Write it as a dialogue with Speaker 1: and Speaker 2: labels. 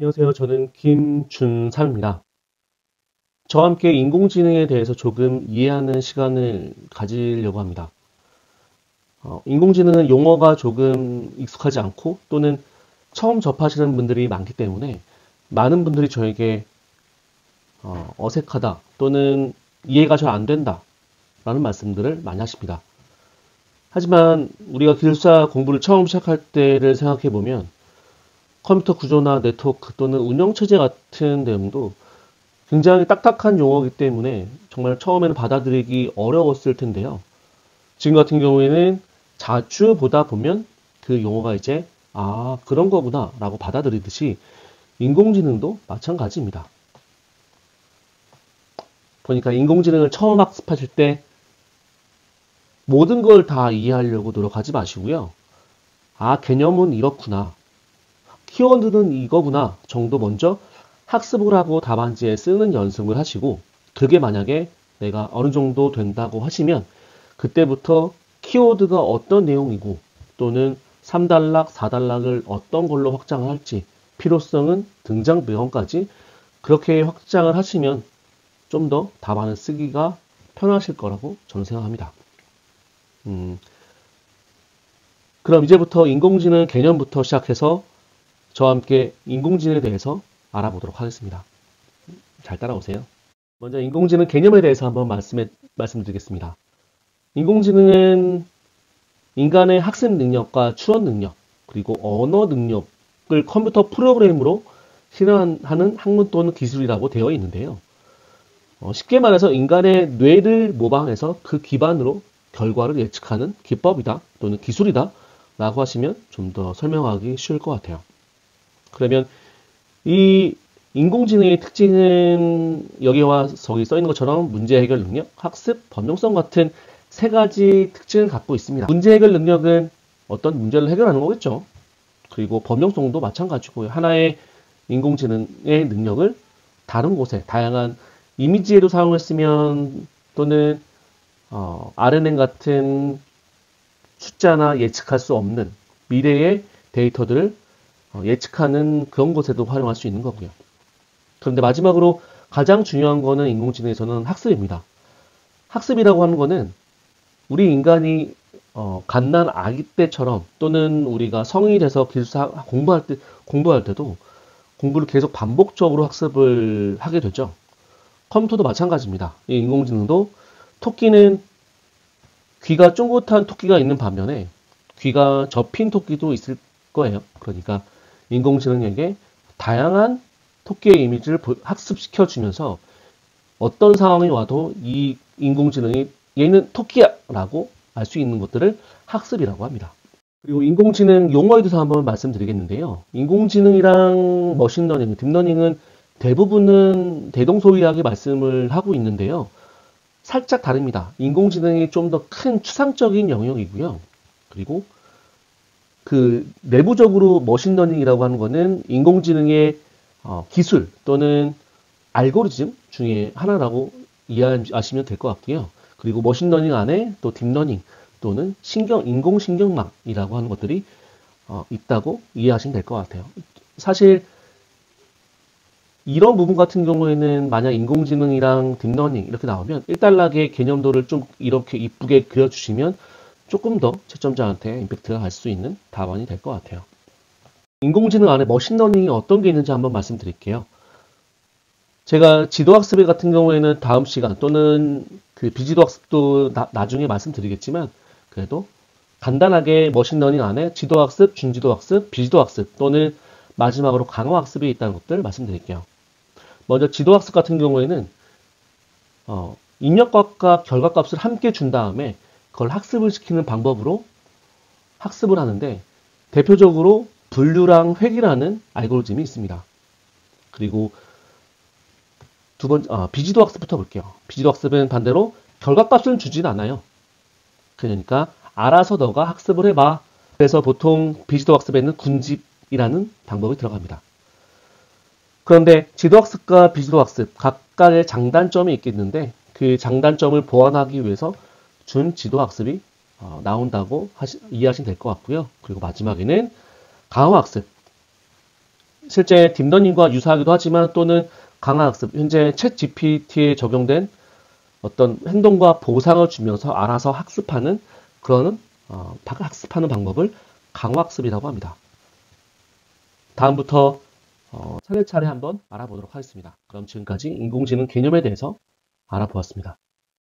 Speaker 1: 안녕하세요. 저는 김준삼입니다. 저와 함께 인공지능에 대해서 조금 이해하는 시간을 가지려고 합니다. 인공지능은 용어가 조금 익숙하지 않고 또는 처음 접하시는 분들이 많기 때문에 많은 분들이 저에게 어색하다 또는 이해가 잘 안 된다 라는 말씀들을 많이 하십니다. 하지만 우리가 기술사 공부를 처음 시작할 때를 생각해 보면 컴퓨터 구조나 네트워크 또는 운영체제 같은 내용도 굉장히 딱딱한 용어이기 때문에 정말 처음에는 받아들이기 어려웠을 텐데요. 지금 같은 경우에는 자주 보다 보면 그 용어가 이제 그런 거구나 라고 받아들이듯이 인공지능도 마찬가지입니다. 보니까 인공지능을 처음 학습하실 때 모든 걸 다 이해하려고 노력하지 마시고요. 개념은 이렇구나. 키워드는 이거구나 정도 먼저 학습을 하고 답안지에 쓰는 연습을 하시고, 그게 만약에 내가 어느 정도 된다고 하시면 그때부터 키워드가 어떤 내용이고 또는 3단락, 4단락을 어떤 걸로 확장을 할지, 필요성은 등장배경까지 그렇게 확장을 하시면 좀 더 답안을 쓰기가 편하실 거라고 저는 생각합니다. 그럼 이제부터 인공지능 개념부터 시작해서 저와 함께 인공지능에 대해서 알아보도록 하겠습니다. 잘 따라오세요. 먼저 인공지능 개념에 대해서 한번 말씀드리겠습니다. 인공지능은 인간의 학습 능력과 추론 능력, 그리고 언어 능력을 컴퓨터 프로그램으로 실현하는 학문 또는 기술이라고 되어 있는데요. 쉽게 말해서 인간의 뇌를 모방해서 그 기반으로 결과를 예측하는 기법이다 또는 기술이다 라고 하시면 좀 더 설명하기 쉬울 것 같아요. 그러면 이 인공지능의 특징은 여기와 저기 써 있는 것처럼 문제 해결 능력, 학습, 범용성 같은 세 가지 특징을 갖고 있습니다. 문제 해결 능력은 어떤 문제를 해결하는 거겠죠. 그리고 범용성도 마찬가지고요. 하나의 인공지능의 능력을 다른 곳에 다양한 이미지에도 사용했으면 또는 RNN 같은 숫자나 예측할 수 없는 미래의 데이터들을 예측하는 그런 곳에도 활용할 수 있는 거고요. 그런데 마지막으로 가장 중요한 거는 인공지능에서는 학습입니다. 학습이라고 하는 거는 우리 인간이 갓난 아기 때처럼 또는 우리가 성인이 돼서 기술사 공부할 때도 공부를 계속 반복적으로 학습을 하게 되죠. 컴퓨터도 마찬가지입니다. 이 인공지능도 토끼는 귀가 쫑긋한 토끼가 있는 반면에 귀가 접힌 토끼도 있을 거예요. 그러니까 인공지능에게 다양한 토끼의 이미지를 학습시켜 주면서 어떤 상황이 와도 이 인공지능이 얘는 토끼야 라고 알 수 있는 것들을 학습이라고 합니다. 그리고 인공지능 용어에 대해서 한번 말씀드리겠는데요. 인공지능이랑 머신러닝, 딥러닝은 대부분은 대동소이하게 말씀을 하고 있는데요. 살짝 다릅니다. 인공지능이 좀 더 큰 추상적인 영역이고요. 그리고 그 내부적으로 머신러닝이라고 하는 거는 인공지능의 기술 또는 알고리즘 중에 하나라고 이해하시면 될 것 같고요. 그리고 머신러닝 안에 또 딥러닝 또는 인공신경망이라고 하는 것들이 있다고 이해하시면 될 것 같아요. 사실 이런 부분 같은 경우에는 만약 인공지능이랑 딥러닝 이렇게 나오면 1단락의 개념도를 좀 이렇게 이쁘게 그려주시면 조금 더 채점자한테 임팩트가 갈 수 있는 답안이 될 것 같아요. 인공지능 안에 머신러닝이 어떤 게 있는지 한번 말씀드릴게요. 제가 지도학습 같은 경우에는 다음 시간 또는 그 비지도학습도 나중에 말씀드리겠지만, 그래도 간단하게 머신러닝 안에 지도학습, 중지도학습, 비지도학습 또는 마지막으로 강화학습이 있다는 것들 말씀드릴게요. 먼저 지도학습 같은 경우에는 입력값과 결과값을 함께 준 다음에 그걸 학습을 시키는 방법으로 학습을 하는데, 대표적으로 분류랑 획이라는 알고리즘이 있습니다. 그리고 비지도 학습부터 볼게요. 비지도 학습은 반대로 결과값을 주진 않아요. 그러니까 알아서 너가 학습을 해봐. 그래서 보통 비지도 학습에는 군집이라는 방법이 들어갑니다. 그런데 지도학습과 비지도학습 각각의 장단점이 있겠는데, 그 장단점을 보완하기 위해서 준 지도학습이 나온다고 이해하시면 될 것 같고요. 그리고 마지막에는 강화학습. 실제 딥러닝과 유사하기도 하지만 또는 강화학습, 현재 챗 GPT에 적용된 어떤 행동과 보상을 주면서 알아서 학습하는 그런 학습하는 방법을 강화학습이라고 합니다. 다음부터 차례차례 한번 알아보도록 하겠습니다. 그럼 지금까지 인공지능 개념에 대해서 알아보았습니다.